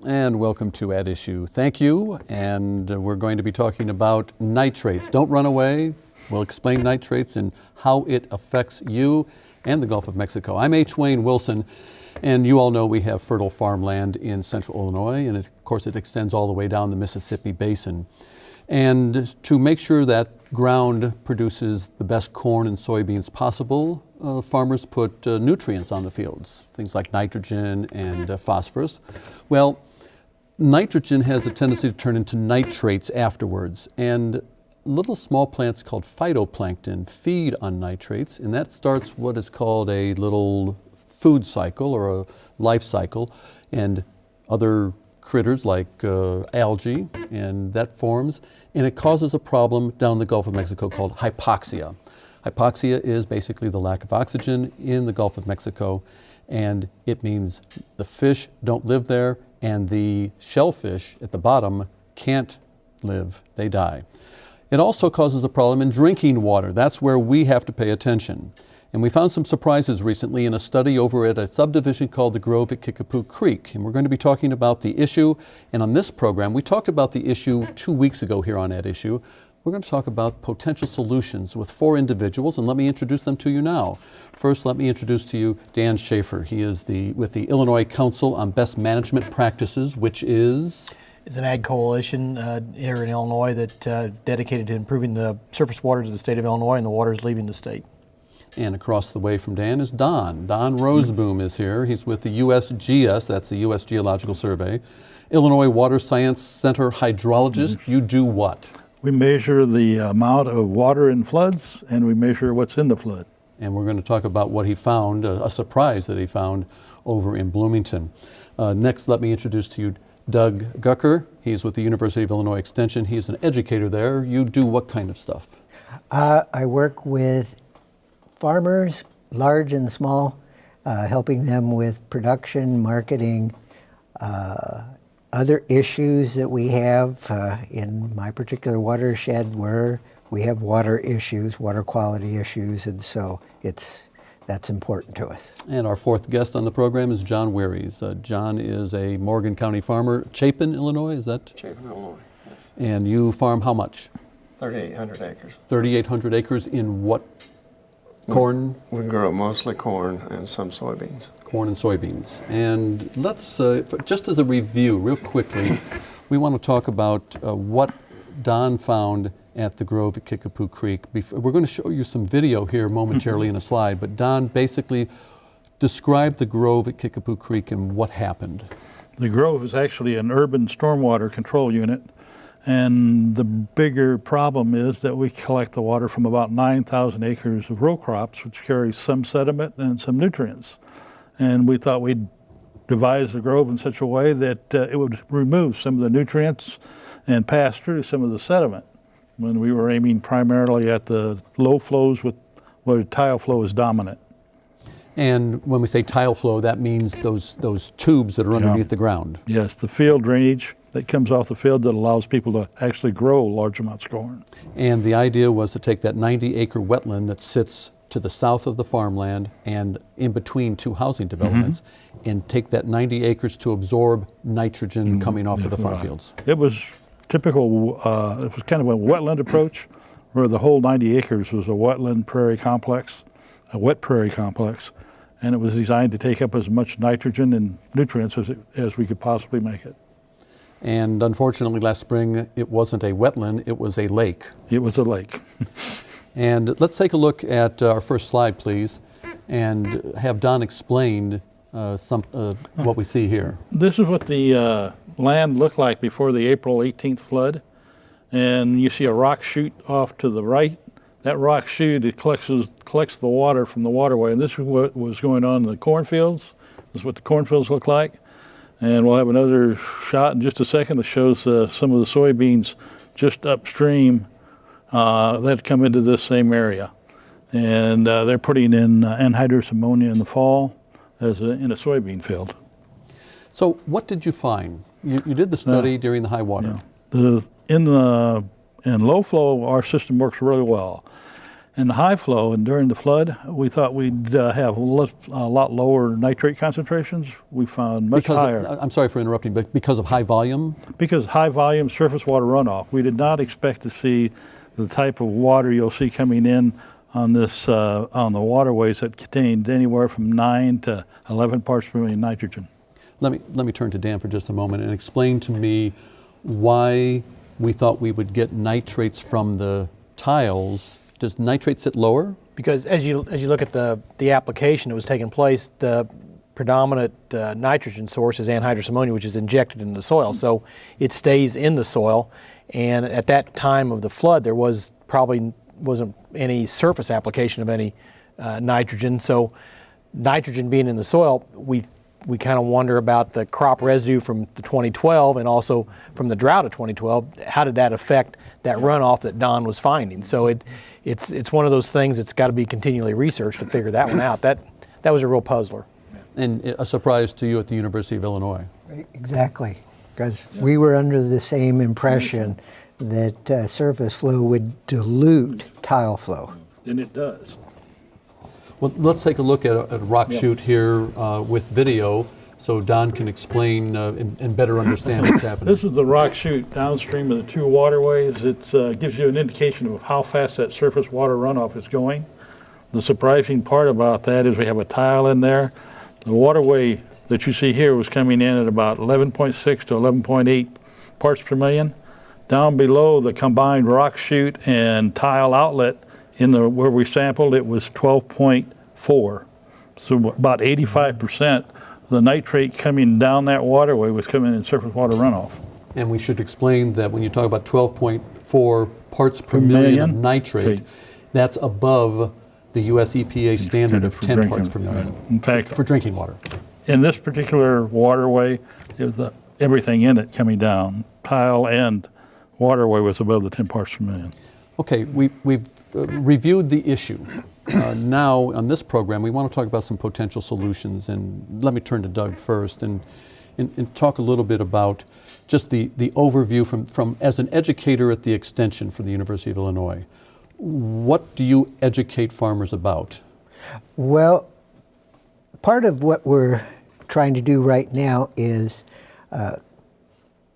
And welcome to At Issue. Thank you. And we're going to be talking about nitrates. Don't run away. We'll explain nitrates and how it affects you and the Gulf of Mexico. I'm H. Wayne Wilson, and you all know we have fertile farmland in central Illinois, and of course it extends all the way down the Mississippi Basin. And to make sure that ground produces the best corn and soybeans possible, farmers put nutrients on the fields, things like nitrogen and phosphorus. Well, nitrogen has a tendency to turn into nitrates afterwards, and little small plants called phytoplankton feed on nitrates, and that starts what is called a little food cycle or a life cycle, and other critters like algae, and that forms, and it causes a problem down the Gulf of Mexico called hypoxia. Hypoxia is basically the lack of oxygen in the Gulf of Mexico, and it means the fish don't live there, and the shellfish at the bottom can't live, they die. It also causes a problem in drinking water. That's where we have to pay attention. And we found some surprises recently in a study over at a subdivision called the Grove at Kickapoo Creek. And we're going to be talking about the issue. And on this program, we talked about the issue 2 weeks ago here on At Issue. We're going to talk about potential solutions with 4 individuals, and let me introduce them to you now. First, let me introduce to you Dan Schaefer. He is with the Illinois Council on Best Management Practices, which is? It's an ag coalition here in Illinois that dedicated to improving the surface waters of the state of Illinois and the waters leaving the state. And across the way from Dan is Don. Don Roseboom is here. He's with the USGS, that's the U.S. Geological Survey. Illinois Water Science Center hydrologist. You do what? We measure the amount of water in floods, and we measure what's in the flood. And we're going to talk about what he found, a surprise that he found over in Bloomington. Next, let me introduce to you Doug Gucker. He's with the University of Illinois Extension. He's an educator there. You do what kind of stuff? I work with farmers, large and small, helping them with production, marketing, other issues that we have in my particular watershed where we have water issues, water quality issues, and so that's important to us. And our 4th guest on the program is John Wearies. John is a Morgan County farmer, Chapin, Illinois, is that? Chapin, Illinois, yes. And you farm how much? 3,800 acres. 3,800 acres in what? Corn? We grow mostly corn and some soybeans. Corn and soybeans. And let's, just as a review, real quickly, we want to talk about what Don found at the Grove at Kickapoo Creek. We're going to show you some video here momentarily in a slide, but Don basically described the Grove at Kickapoo Creek and what happened. The Grove is actually an urban stormwater control unit, and the bigger problem is that we collect the water from about 9,000 acres of row crops, which carry some sediment and some nutrients. And we thought we'd devise the Grove in such a way that it would remove some of the nutrients and pass through some of the sediment, when we were aiming primarily at the low flows where tile flow is dominant. And when we say tile flow, that means those tubes that are underneath the ground. Yes, the field drainage that comes off the field that allows people to actually grow large amounts of corn. And the idea was to take that 90-acre wetland that sits to the south of the farmland and in between 2 housing developments, and take that 90 acres to absorb nitrogen coming off of the farm fields. It was typical, it was kind of a wetland approach, where the whole 90 acres was a wetland prairie complex, a wet prairie complex, and it was designed to take up as much nitrogen and nutrients as we could possibly make it. And unfortunately, last spring, it wasn't a wetland, it was a lake. It was a lake. And let's take a look at our first slide, please, and have Don explain what we see here. This is what the land looked like before the April 18th flood. And you see a rock chute off to the right. That rock chute, it collects the water from the waterway. And this is what was going on in the cornfields. This is what the cornfields look like. And we'll have another shot in just a second that shows some of the soybeans just upstream that come into this same area. And they're putting in anhydrous ammonia in the fall in a soybean field. So what did you find? You did the study during the high water. In low flow, our system works really well. in the high flow and during the flood, we thought we'd have a lot lower nitrate concentrations. We found much higher. I'm sorry for interrupting, but because of high volume? Because high volume surface water runoff. We did not expect to see the type of water you'll see coming in on this on the waterways that contained anywhere from 9 to 11 parts per million nitrogen. Let me turn to Dan for just a moment and explain to me why we thought we would get nitrates from the tiles. Does nitrate sit lower? Because as you look at the application that was taking place, the predominant nitrogen source is anhydrous ammonia, which is injected into the soil. So it stays in the soil. And at that time of the flood, there wasn't any surface application of any nitrogen. So nitrogen being in the soil, we kind of wonder about the crop residue from the 2012 and also from the drought of 2012. How did that affect that runoff that Don was finding? So it's one of those things that's got to be continually researched to figure that one out. That was a real puzzler. And a surprise to you at the University of Illinois. Exactly, because we were under the same impression that surface flow would dilute tile flow. And it does. Well, let's take a look at a rock shoot here with video so Don can explain and better understand what's happening. This is the rock chute downstream of the two waterways. It gives you an indication of how fast that surface water runoff is going. The surprising part about that is we have a tile in there. The waterway that you see here was coming in at about 11.6 to 11.8 parts per million. Down below the combined rock chute and tile outlet where we sampled, it was 12.4. So about 85% of the nitrate coming down that waterway was coming in surface water runoff. And we should explain that when you talk about 12.4 parts per million of nitrate, that's above the US EPA standard of 10 parts per million. In fact, for drinking water. in this particular waterway, everything in it coming down, tile and waterway, was above the 10 parts per million. Okay, we've reviewed the issue. Now, on this program, we want to talk about some potential solutions. And let me turn to Doug first and talk a little bit about just the overview from as an educator at the Extension for the University of Illinois. What do you educate farmers about? Well, part of what we're trying to do right now is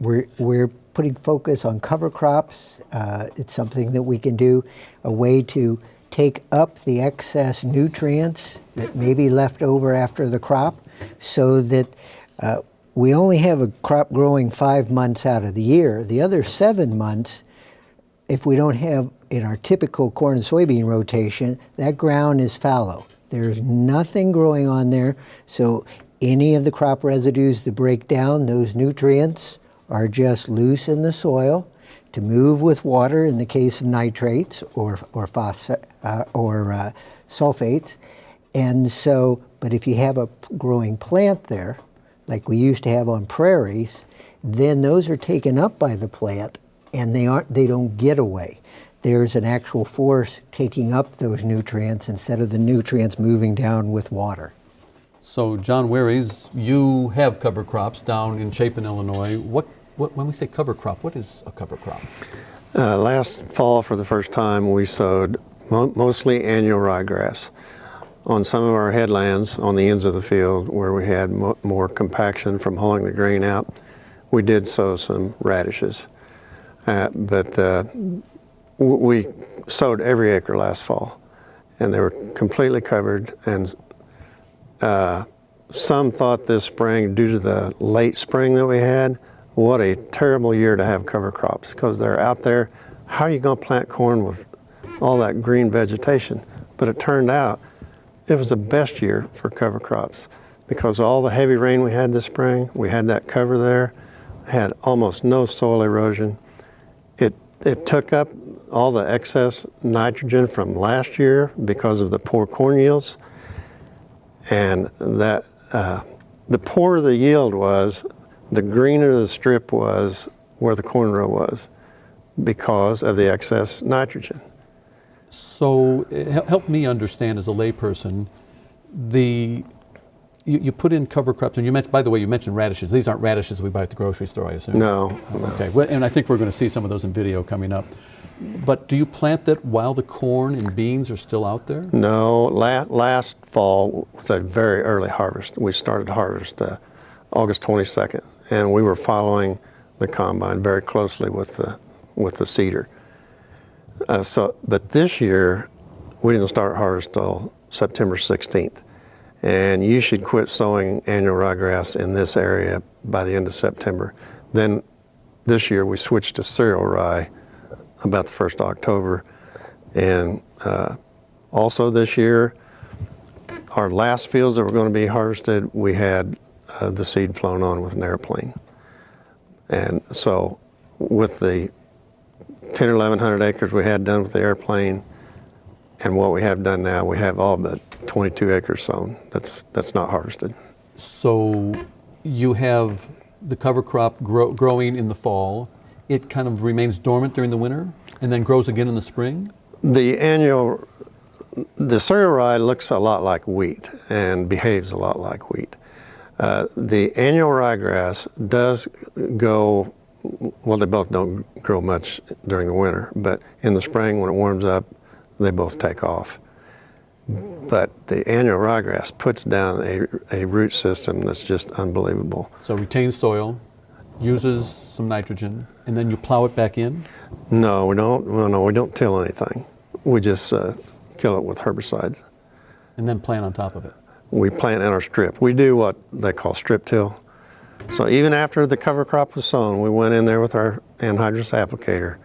we're putting focus on cover crops. It's something that we can do, a way to take up the excess nutrients that may be left over after the crop so that we only have a crop growing 5 months out of the year. The other 7 months, if we don't have in our typical corn and soybean rotation, that ground is fallow. There's nothing growing on there, so any of the crop residues that break down those nutrients are just loose in the soil to move with water in the case of nitrates or sulfates. And so, but if you have a growing plant there, like we used to have on prairies, then those are taken up by the plant and they don't get away. There's an actual force taking up those nutrients instead of the nutrients moving down with water. So, John Werries, you have cover crops down in Chapin, Illinois. When we say cover crop, what is a cover crop? Last fall, for the first time, we sowed mostly annual ryegrass. On some of our headlands on the ends of the field where we had more compaction from hauling the grain out, we did sow some radishes. But we sowed every acre last fall, and they were completely covered. And some thought this spring, due to the late spring that we had, what a terrible year to have cover crops, because they're out there. How are you going to plant corn with all that green vegetation? But it turned out it was the best year for cover crops because all the heavy rain we had this spring, we had that cover there, had almost no soil erosion. It took up all the excess nitrogen from last year because of the poor corn yields, and that the poorer the yield was, the greener the strip was where the corn row was because of the excess nitrogen. So help me understand as a layperson, you put in cover crops, and you mentioned, by the way, you mentioned radishes. These aren't radishes we buy at the grocery store, I assume. No. Okay, well, and I think we're going to see some of those in video coming up. But do you plant that while the corn and beans are still out there? No, last fall was a very early harvest. We started harvest August 22nd, and we were following the combine very closely with the seeder. But this year, we didn't start harvest till September 16th. And you should quit sowing annual ryegrass in this area by the end of September. Then this year we switched to cereal rye about the 1st of October. And also this year, our last fields that were going to be harvested, we had the seed flown on with an airplane. And so with the 10 or 1,100 acres we had done with the airplane, and what we have done now, we have all but 22 acres sown. That's not harvested. So you have the cover crop growing in the fall. It kind of remains dormant during the winter and then grows again in the spring? The cereal rye looks a lot like wheat and behaves a lot like wheat. The annual ryegrass does go, well, they both don't grow much during the winter, but in the spring when it warms up, they both take off. But the annual ryegrass puts down a root system that's just unbelievable. So retains soil, uses some nitrogen, and then you plow it back in? No, we don't. Well, no, we don't till anything. We just kill it with herbicides. And then plant on top of it? We plant in our strip. We do what they call strip till. So even after the cover crop was sown, we went in there with our anhydrous applicator,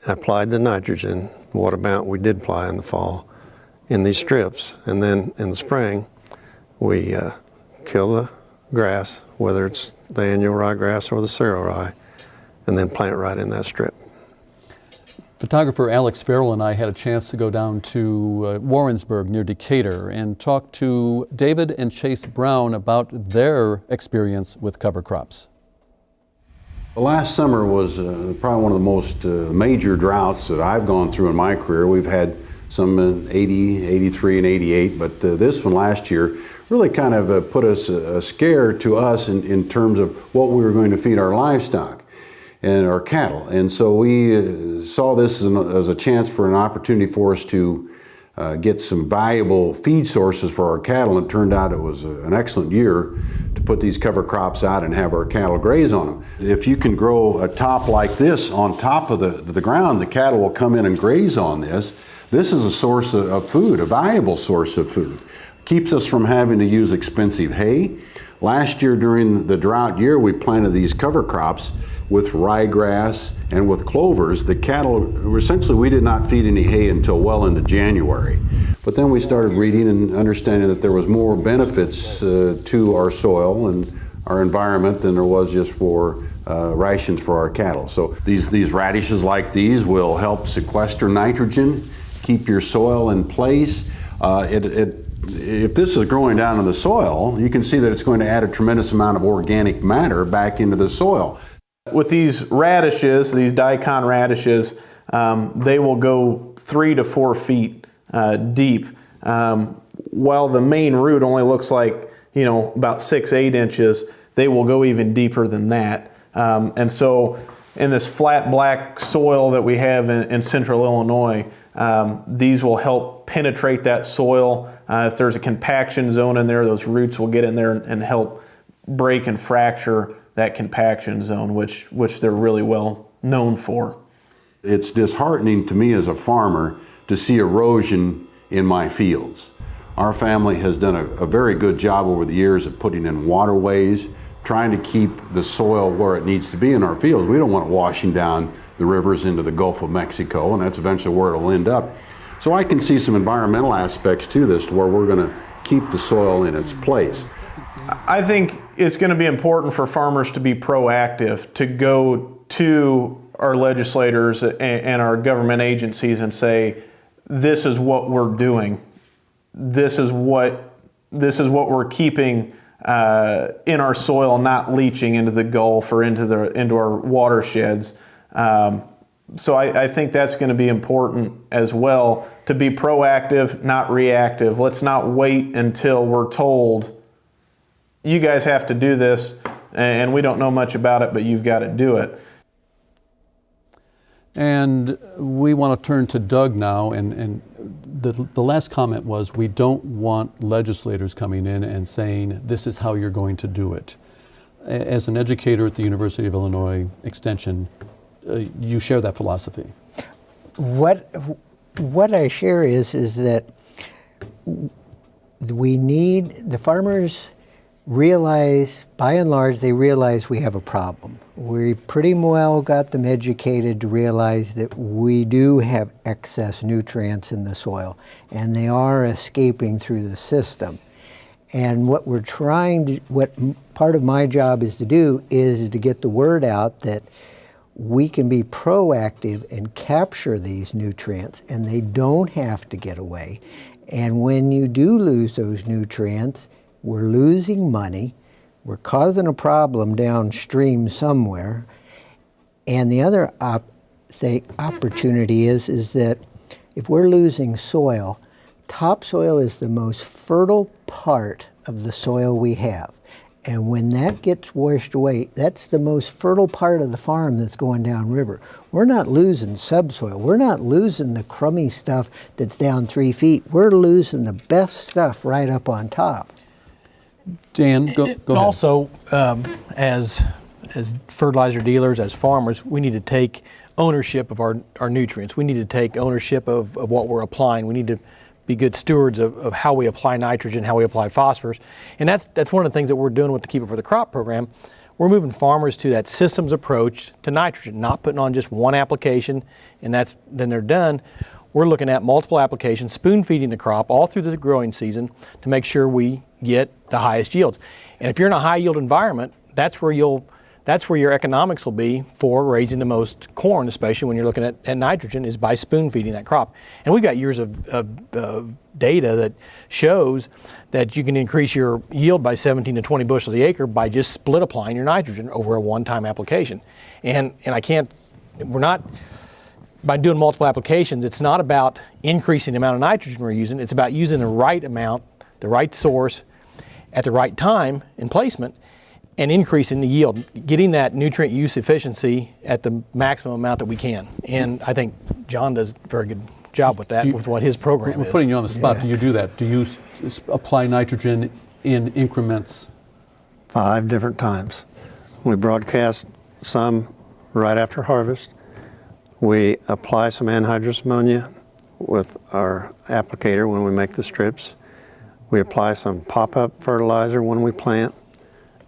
applied the nitrogen, what amount we did apply in the fall, in these strips, and then in the spring, we kill the grass, whether it's the annual ryegrass or the cereal rye, and then plant right in that strip. Photographer Alex Farrell and I had a chance to go down to Warrensburg near Decatur and talk to David and Chase Brown about their experience with cover crops. The last summer was probably one of the most major droughts that I've gone through in my career. We've had some in 80, 83, and 88, but this one last year really kind of put us a scare to us in terms of what we were going to feed our livestock and our cattle. And so we saw this as a chance for an opportunity for us to get some valuable feed sources for our cattle. And it turned out it was an excellent year to put these cover crops out and have our cattle graze on them. If you can grow a top like this on top of the ground, the cattle will come in and graze on this. This is a source of food, a valuable source of food. Keeps us from having to use expensive hay. Last year during the drought year, we planted these cover crops with ryegrass and with clovers. The cattle, essentially we did not feed any hay until well into January. But then we started reading and understanding that there was more benefits to our soil and our environment than there was just for rations for our cattle. So these radishes like these will help sequester nitrogen, keep your soil in place. If this is growing down in the soil, you can see that it's going to add a tremendous amount of organic matter back into the soil. With these radishes, these daikon radishes, they will go 3 to 4 feet deep, while the main root only looks like, about 6-8 inches. They will go even deeper than that. And so in this flat black soil that we have in central Illinois, these will help penetrate that soil. If there's a compaction zone in there, those roots will get in there and help break and fracture that compaction zone, which they're really well known for. It's disheartening to me as a farmer to see erosion in my fields. Our family has done a very good job over the years of putting in waterways, trying to keep the soil where it needs to be in our fields. We don't want it washing down the rivers into the Gulf of Mexico, and that's eventually where it'll end up. So I can see some environmental aspects to this to where we're going to keep the soil in its place. I think it's going to be important for farmers to be proactive, to go to our legislators and our government agencies and say, this is what we're doing. This is what we're keeping in our soil, not leaching into the Gulf or into our watersheds. So I think that's going to be important as well, to be proactive, not reactive. Let's not wait until we're told, you guys have to do this, and we don't know much about it, but you've got to do it. And we want to turn to Doug now, and the last comment was we don't want legislators coming in and saying this is how you're going to do it. As an educator at the University of Illinois Extension, you share that philosophy. What I share is that we need, the farmers realize, by and large, they realize we have a problem. We pretty well got them educated to realize that we do have excess nutrients in the soil, and they are escaping through the system. And what we're trying to, what part of my job is to do is to get the word out that we can be proactive and capture these nutrients, and they don't have to get away. And when you do lose those nutrients, we're losing money, we're causing a problem downstream somewhere. And the other opportunity is that if we're losing soil, topsoil is the most fertile part of the soil we have. And when that gets washed away, that's the most fertile part of the farm that's going downriver. We're not losing subsoil. We're not losing the crummy stuff that's down 3 feet. We're losing the best stuff right up on top. Dan, go ahead. Also, as fertilizer dealers, as farmers, we need to take ownership of our nutrients. We need to take ownership of what we're applying. We need to be good stewards of how we apply nitrogen, how we apply phosphorus. And that's one of the things that we're doing with the Keep It for the Crop program. We're moving farmers to that systems approach to nitrogen, not putting on just one application and then they're done. We're looking at multiple applications, spoon feeding the crop all through the growing season to make sure we get the highest yields. And if you're in a high yield environment, that's where your economics will be for raising the most corn, especially when you're looking at nitrogen, is by spoon feeding that crop. And we've got years of data that shows that you can increase your yield by 17 to 20 bushels the acre by just split applying your nitrogen over a one-time application. And we're not, by doing multiple applications, it's not about increasing the amount of nitrogen we're using, it's about using the right amount, the right source, at the right time in placement, and increasing the yield, getting that nutrient use efficiency at the maximum amount that we can. And I think John does a very good job with that, with what his program We're is. putting you on the spot. Do you do that? Do you apply nitrogen in increments? 5 different times. We broadcast some right after harvest. We apply some anhydrous ammonia with our applicator when we make the strips. We apply some pop-up fertilizer when we plant.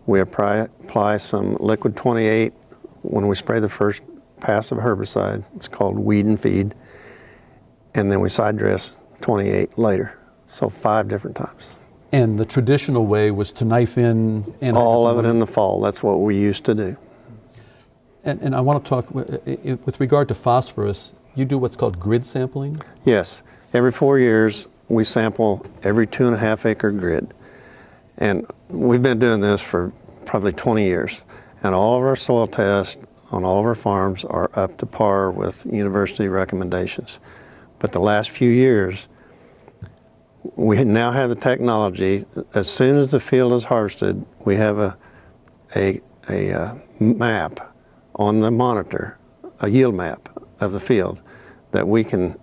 We apply some liquid 28 when we spray the first pass of herbicide. It's called weed and feed. And then we side dress 28 later. So 5 different times. And the traditional way was to knife in anhydrous All of it ammonia. in the fall. That's what we used to do. And I want to talk with regard to phosphorus. You do what's called grid sampling. Yes. Every 4 years, we sample every 2.5 acre grid. And we've been doing this for probably 20 years. And all of our soil tests on all of our farms are up to par with university recommendations. But the last few years, we now have the technology. As soon as the field is harvested, we have a map on the monitor, a yield map of the field that we can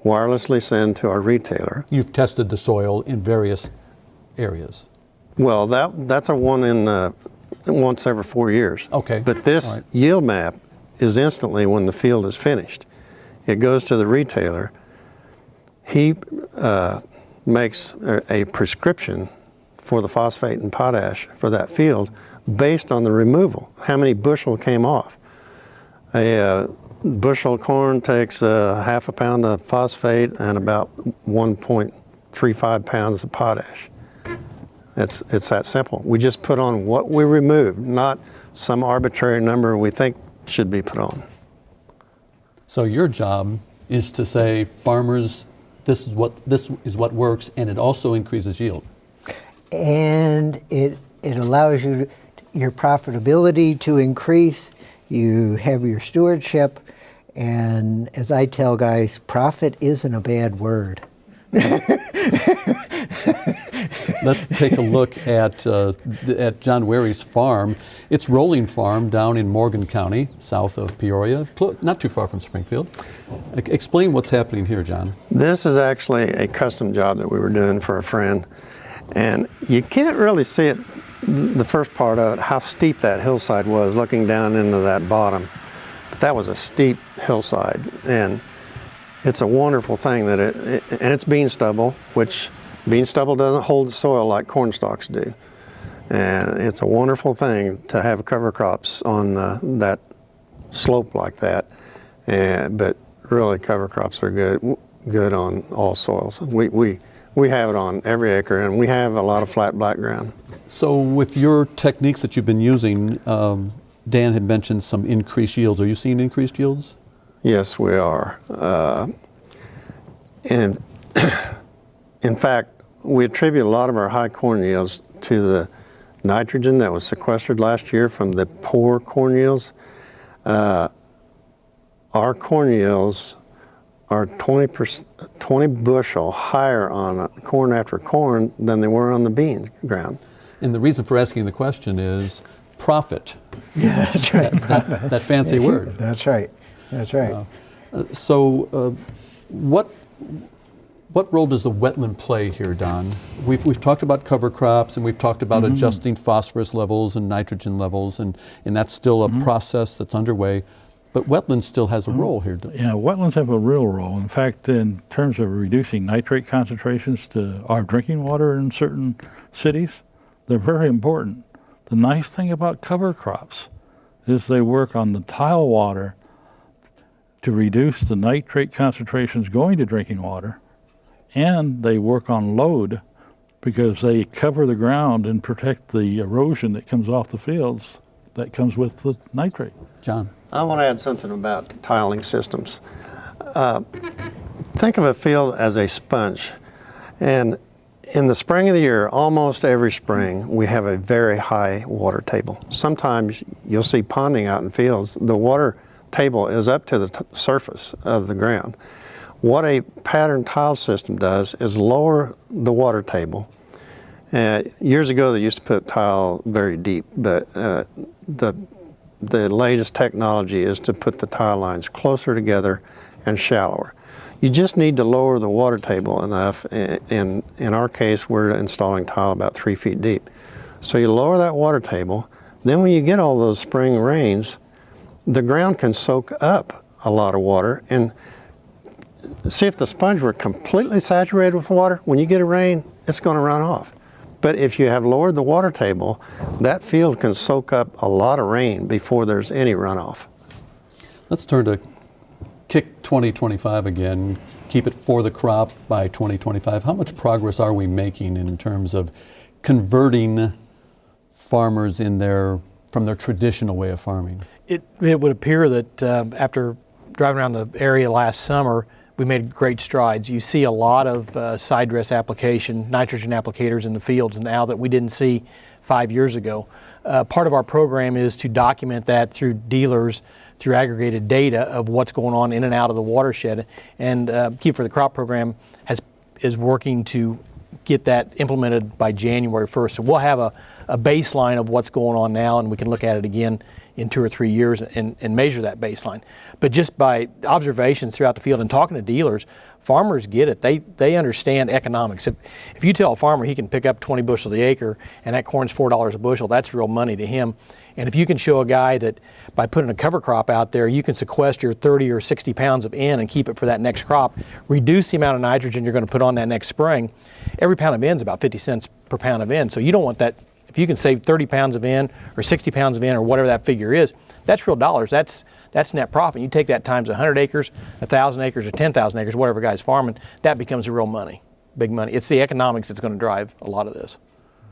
wirelessly send to our retailer. You've tested the soil in various areas. Well, that's a once every 4 years. Okay. But this All right. yield map is instantly when the field is finished. It goes to the retailer. He makes a prescription for the phosphate and potash for that field based on the removal, how many bushel came off. A bushel of corn takes half a pound of phosphate and about 1.35 pounds of potash. It's that simple. We just put on what we removed, not some arbitrary number we think should be put on. So your job is to say, farmers, this is what works, and it also increases yield. And it allows your profitability to increase. You have your stewardship, and as I tell guys, profit isn't a bad word. let's take a look at John Wary's farm. It's Rolling Farm down in Morgan County, south of Peoria, not too far from Springfield. Explain what's happening here, John. This is actually a custom job that we were doing for a friend. And you can't really see it, the first part of it, how steep that hillside was looking down into that bottom. But that was a steep hillside. And it's a wonderful thing that and it's bean stubble, which bean stubble doesn't hold the soil like corn stalks do. And it's a wonderful thing to have cover crops on that slope like that. But really, cover crops are good on all soils. We have it on every acre, and we have a lot of flat black ground. So with your techniques that you've been using, Dan had mentioned some increased yields. Are you seeing increased yields? Yes, we are. And in fact, we attribute a lot of our high corn yields to the nitrogen that was sequestered last year from the poor corn yields. Our corn yields are 20 bushel higher on corn after corn than they were on the bean ground. And the reason for asking the question is profit. Yeah, that's right. That fancy word. That's right. That's right. So what role does the wetland play here, Don? We've talked about cover crops, and we've talked about adjusting phosphorus levels and nitrogen levels, and that's still a process that's underway. But wetlands still has a role here. Yeah, wetlands have a real role. In fact, in terms of reducing nitrate concentrations to our drinking water in certain cities, they're very important. The nice thing about cover crops is they work on the tile water to reduce the nitrate concentrations going to drinking water, and they work on load because they cover the ground and protect the erosion that comes off the fields that comes with the nitrate. John. I want to add something about tiling systems. Think of a field as a sponge. And in the spring of the year, almost every spring, we have a very high water table. Sometimes you'll see ponding out in fields. The water table is up to the surface of the ground. What a pattern tile system does is lower the water table. Years ago, they used to put tile very deep, but the latest technology is to put the tile lines closer together and shallower. You just need to lower the water table enough. In our case, we're installing tile about 3 feet deep. So you lower that water table, then when you get all those spring rains, the ground can soak up a lot of water. And see, if the sponge were completely saturated with water, when you get a rain, it's going to run off. But if you have lowered the water table, that field can soak up a lot of rain before there's any runoff. Let's turn to kick 2025 again, keep it for the crop by 2025. How much progress are we making in terms of converting farmers from their traditional way of farming? It would appear that after driving around the area last summer, we made great strides. You see a lot of side dress application, nitrogen applicators in the fields now that we didn't see 5 years ago. Part of our program is to document that through dealers, through aggregated data of what's going on in and out of the watershed. And Keep for the Crop program is working to get that implemented by January 1st. So we'll have a baseline of what's going on now, and we can look at it again in 2 or 3 years and measure that baseline. But just by observations throughout the field and talking to dealers, farmers get it. They understand economics. If you tell a farmer he can pick up 20 bushels the acre and that corn's $4 a bushel, that's real money to him. And if you can show a guy that by putting a cover crop out there, you can sequester 30 or 60 pounds of N and keep it for that next crop, reduce the amount of nitrogen you're going to put on that next spring, every pound of N is about 50 cents per pound of N. So you don't want that. If you can save 30 pounds of N or 60 pounds of N or whatever that figure is, that's real dollars. That's net profit. You take that times 100 acres, 1,000 acres, or 10,000 acres, whatever guy's farming, that becomes real money, big money. It's the economics that's going to drive a lot of this.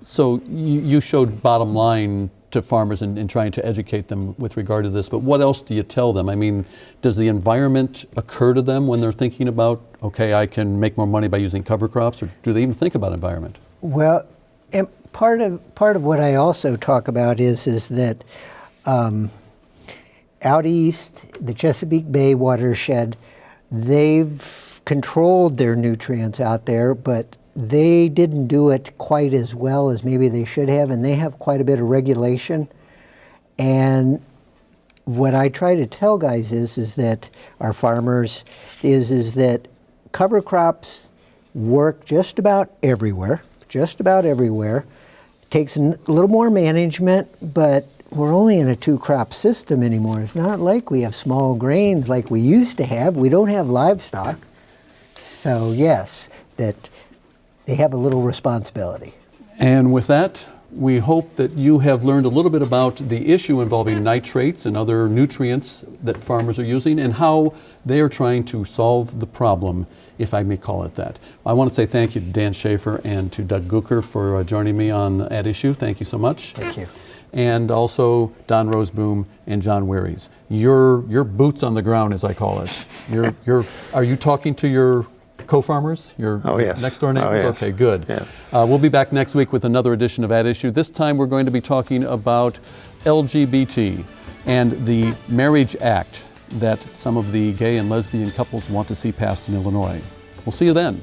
So you showed bottom line to farmers in trying to educate them with regard to this, but what else do you tell them? I mean, does the environment occur to them when they're thinking about, okay, I can make more money by using cover crops, or do they even think about environment? Well, and part of what I also talk about is that out east, the Chesapeake Bay watershed, they've controlled their nutrients out there, but they didn't do it quite as well as maybe they should have, and they have quite a bit of regulation. And what I try to tell guys is that our farmers is that cover crops work just about everywhere, Takes a little more management, but we're only in a 2-crop system anymore. It's not like we have small grains like we used to have. We don't have livestock. So yes, that they have a little responsibility. And with that, we hope that you have learned a little bit about the issue involving nitrates and other nutrients that farmers are using and how they are trying to solve the problem, if I may call it that. I want to say thank you to Dan Schaefer and to Doug Gooker for joining me on At Issue. Thank you so much. Thank you. And also Don Roseboom and John Wearies. Your boots on the ground, as I call it. Are you talking to your co-farmers, your Oh, yes. next door neighbors? Oh, yes. Okay, good. Yeah. We'll be back next week with another edition of At Issue. This time we're going to be talking about LGBT and the Marriage Act that some of the gay and lesbian couples want to see passed in Illinois. We'll see you then.